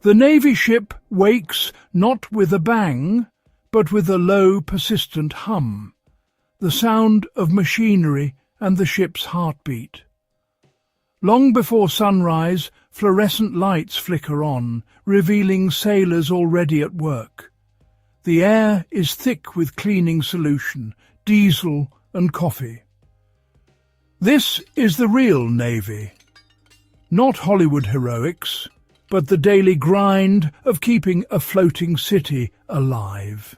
The Navy ship wakes not with a bang, but with a low, persistent hum, the sound of machinery and the ship's heartbeat. Long before sunrise, fluorescent lights flicker on, revealing sailors already at work. The air is thick with cleaning solution, diesel and coffee. This is the real Navy. Not Hollywood heroics, but the daily grind of keeping a floating city alive.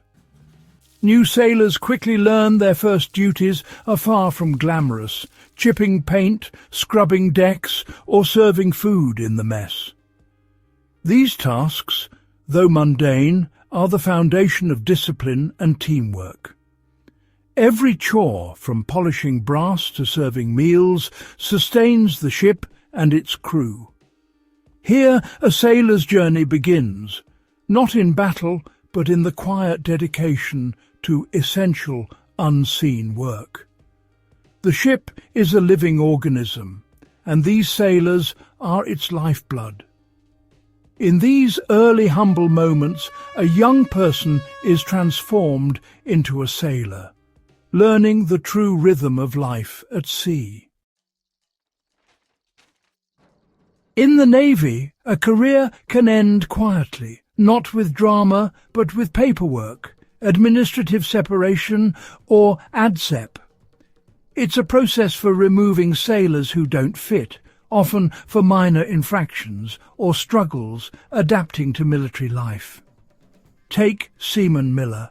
New sailors quickly learn their first duties are far from glamorous, chipping paint, scrubbing decks, or serving food in the mess. These tasks, though mundane, are the foundation of discipline and teamwork. Every chore, from polishing brass to serving meals, sustains the ship and its crew. Here a sailor's journey begins, not in battle, but in the quiet dedication to essential, unseen work. The ship is a living organism, and these sailors are its lifeblood. In these early humble moments, a young person is transformed into a sailor, learning the true rhythm of life at sea. In the Navy, a career can end quietly, not with drama, but with paperwork, administrative separation, or ADSEP. It's a process for removing sailors who don't fit, often for minor infractions or struggles adapting to military life. Take Seaman Miller.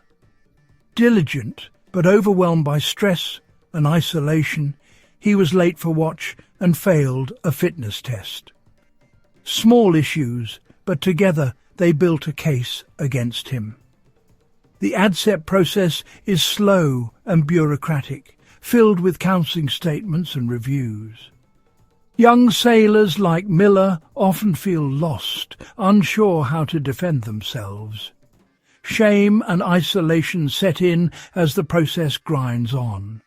Diligent, but overwhelmed by stress and isolation, he was late for watch and failed a fitness test. Small issues, but together they built a case against him. The ADSEP process is slow and bureaucratic, filled with counselling statements and reviews. Young sailors like Miller often feel lost, unsure how to defend themselves. Shame and isolation set in as the process grinds on.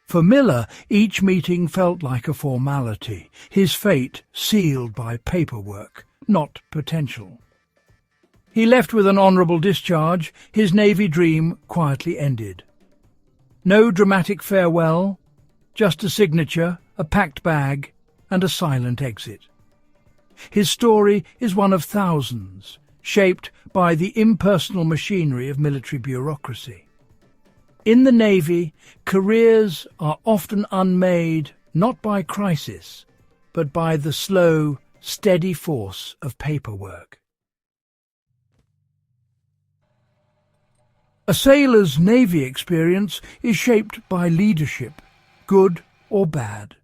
For Miller, each meeting felt like a formality, his fate sealed by paperwork, not potential. He left with an honourable discharge, his Navy dream quietly ended. No dramatic farewell, just a signature, a packed bag, and a silent exit. His story is one of thousands, shaped by the impersonal machinery of military bureaucracy. In the Navy, careers are often unmade not by crisis, but by the slow, steady force of paperwork. A sailor's Navy experience is shaped by leadership, good or bad.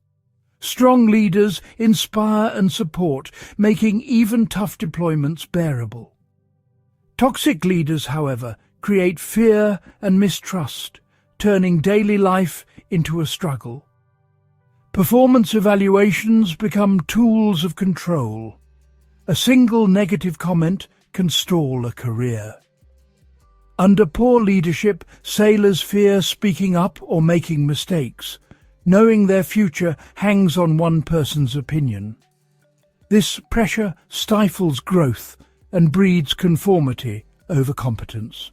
Strong leaders inspire and support, making even tough deployments bearable. Toxic leaders, however, create fear and mistrust, turning daily life into a struggle. Performance evaluations become tools of control. A single negative comment can stall a career. Under poor leadership, sailors fear speaking up or making mistakes, knowing their future hangs on one person's opinion. This pressure stifles growth and breeds conformity over competence.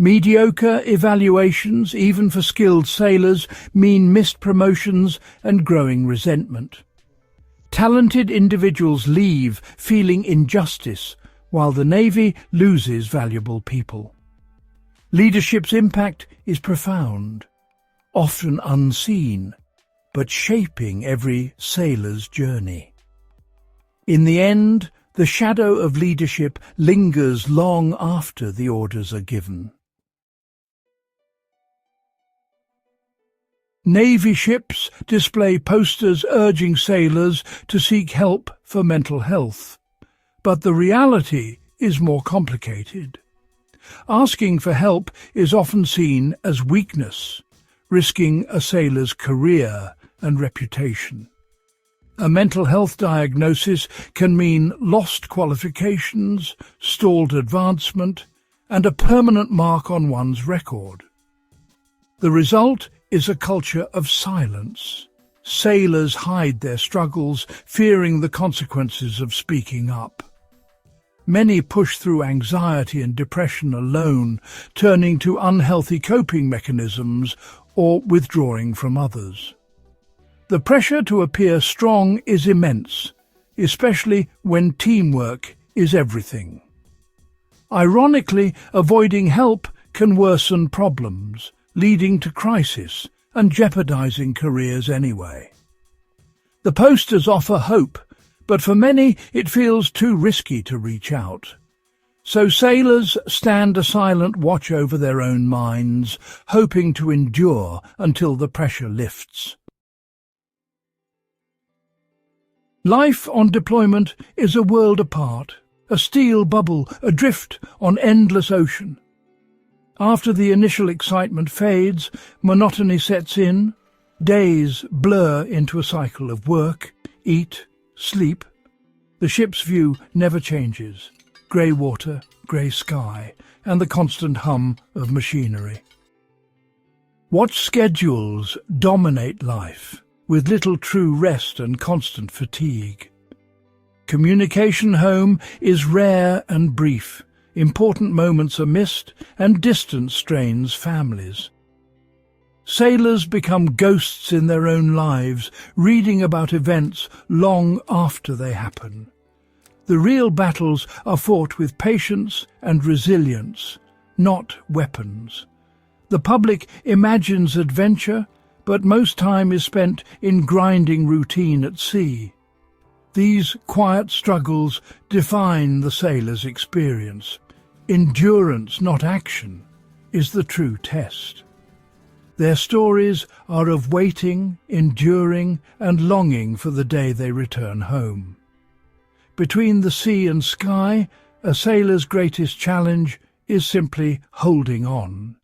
Mediocre evaluations, even for skilled sailors, mean missed promotions and growing resentment. Talented individuals leave feeling injustice, while the Navy loses valuable people. Leadership's impact is profound, often unseen, but shaping every sailor's journey. In the end, the shadow of leadership lingers long after the orders are given. Navy ships display posters urging sailors to seek help for mental health. But the reality is more complicated. Asking for help is often seen as weakness, risking a sailor's career and reputation. A mental health diagnosis can mean lost qualifications, stalled advancement, and a permanent mark on one's record. The result is a culture of silence. Sailors hide their struggles, fearing the consequences of speaking up. Many push through anxiety and depression alone, turning to unhealthy coping mechanisms or withdrawing from others. The pressure to appear strong is immense, especially when teamwork is everything. Ironically, avoiding help can worsen problems, leading to crisis and jeopardizing careers anyway. The posters offer hope, but for many it feels too risky to reach out. So sailors stand a silent watch over their own minds, hoping to endure until the pressure lifts. Life on deployment is a world apart, a steel bubble adrift on endless ocean. After the initial excitement fades, monotony sets in, days blur into a cycle of work, eat, sleep. The ship's view never changes. Grey water, grey sky, and the constant hum of machinery. Watch schedules dominate life, with little true rest and constant fatigue. Communication home is rare and brief. Important moments are missed, and distance strains families. Sailors become ghosts in their own lives, reading about events long after they happen. The real battles are fought with patience and resilience, not weapons. The public imagines adventure, but most time is spent in grinding routine at sea. These quiet struggles define the sailor's experience. Endurance, not action, is the true test. Their stories are of waiting, enduring, and longing for the day they return home. Between the sea and sky, a sailor's greatest challenge is simply holding on.